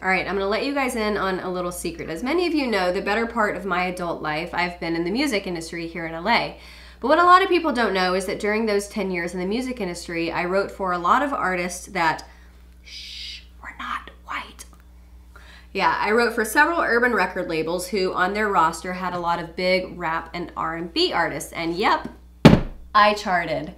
All right, I'm gonna let you guys in on a little secret. As many of you know, the better part of my adult life, I've been in the music industry here in LA. But what a lot of people don't know is that during those 10 years in the music industry, I wrote for a lot of artists that, were not white. Yeah, I wrote for several urban record labels who on their roster had a lot of big rap and R&B artists, and yep, I charted.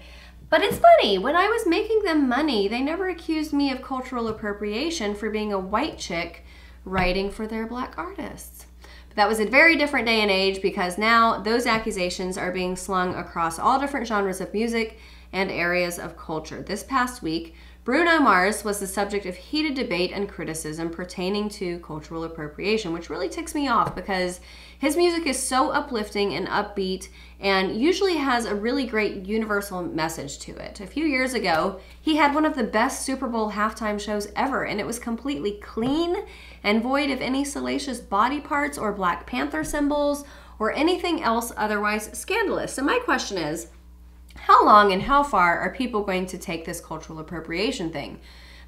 But it's funny, when I was making them money, they never accused me of cultural appropriation for being a white chick writing for their black artists. But that was a very different day and age because now those accusations are being slung across all different genres of music and areas of culture. This past week, Bruno Mars was the subject of heated debate and criticism pertaining to cultural appropriation, which really ticks me off because his music is so uplifting and upbeat and usually has a really great universal message to it. A few years ago, he had one of the best Super Bowl halftime shows ever, and it was completely clean and void of any salacious body parts or Black Panther symbols or anything else otherwise scandalous. So my question is, how long and how far are people going to take this cultural appropriation thing?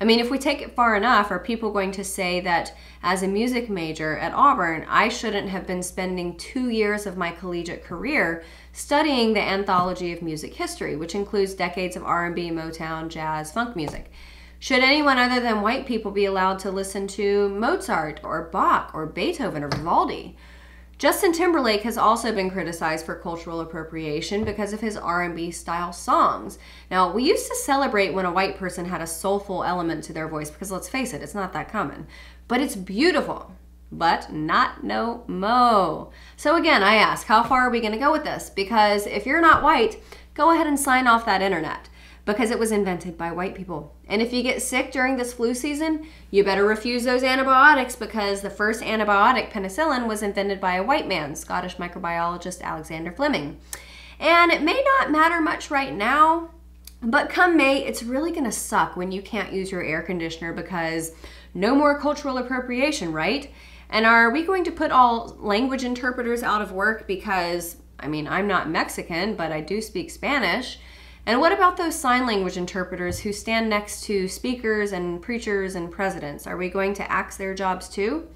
I mean, if we take it far enough, are people going to say that as a music major at Auburn, I shouldn't have been spending 2 years of my collegiate career studying the anthology of music history, which includes decades of R&B, Motown, jazz, funk music? Should anyone other than white people be allowed to listen to Mozart or Bach or Beethoven or Vivaldi? Justin Timberlake has also been criticized for cultural appropriation because of his R&B style songs. Now, we used to celebrate when a white person had a soulful element to their voice because let's face it, it's not that common. But it's beautiful, but not no mo. So again, I ask, how far are we gonna go with this? Because if you're not white, go ahead and sign off that internet because it was invented by white people. And if you get sick during this flu season, you better refuse those antibiotics because the first antibiotic, penicillin, was invented by a white man, Scottish microbiologist Alexander Fleming. And it may not matter much right now, but come May, it's really gonna suck when you can't use your air conditioner because no more cultural appropriation, right? And are we going to put all language interpreters out of work because, I mean, I'm not Mexican, but I do speak Spanish. And what about those sign language interpreters who stand next to speakers and preachers and presidents? Are we going to axe their jobs too?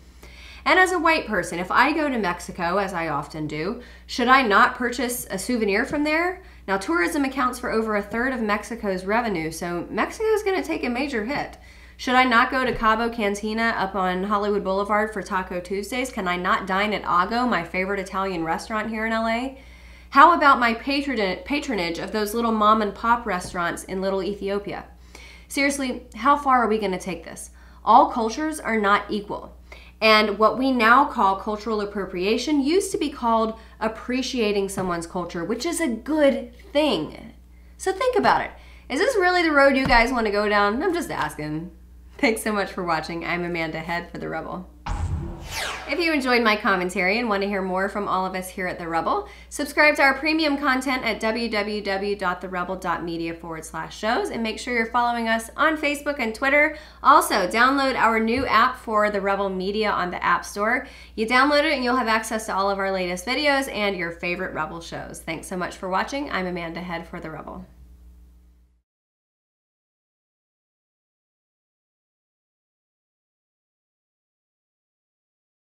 And as a white person, if I go to Mexico, as I often do, should I not purchase a souvenir from there? Now, tourism accounts for over 1/3 of Mexico's revenue, so Mexico's gonna take a major hit. Should I not go to Cabo Cantina up on Hollywood Boulevard for Taco Tuesdays? Can I not dine at Ago, my favorite Italian restaurant here in LA? How about my patronage of those little mom and pop restaurants in Little Ethiopia? Seriously, how far are we gonna take this? All cultures are not equal. And what we now call cultural appropriation used to be called appreciating someone's culture, which is a good thing. So think about it. Is this really the road you guys want to go down? I'm just asking. Thanks so much for watching. I'm Amanda Head for The Rebel. If you enjoyed my commentary and want to hear more from all of us here at The Rebel, subscribe to our premium content at www.therebel.media/shows and make sure you're following us on Facebook and Twitter. Also, download our new app for The Rebel Media on the App Store. You download it and you'll have access to all of our latest videos and your favorite Rebel shows. Thanks so much for watching. I'm Amanda Head for The Rebel.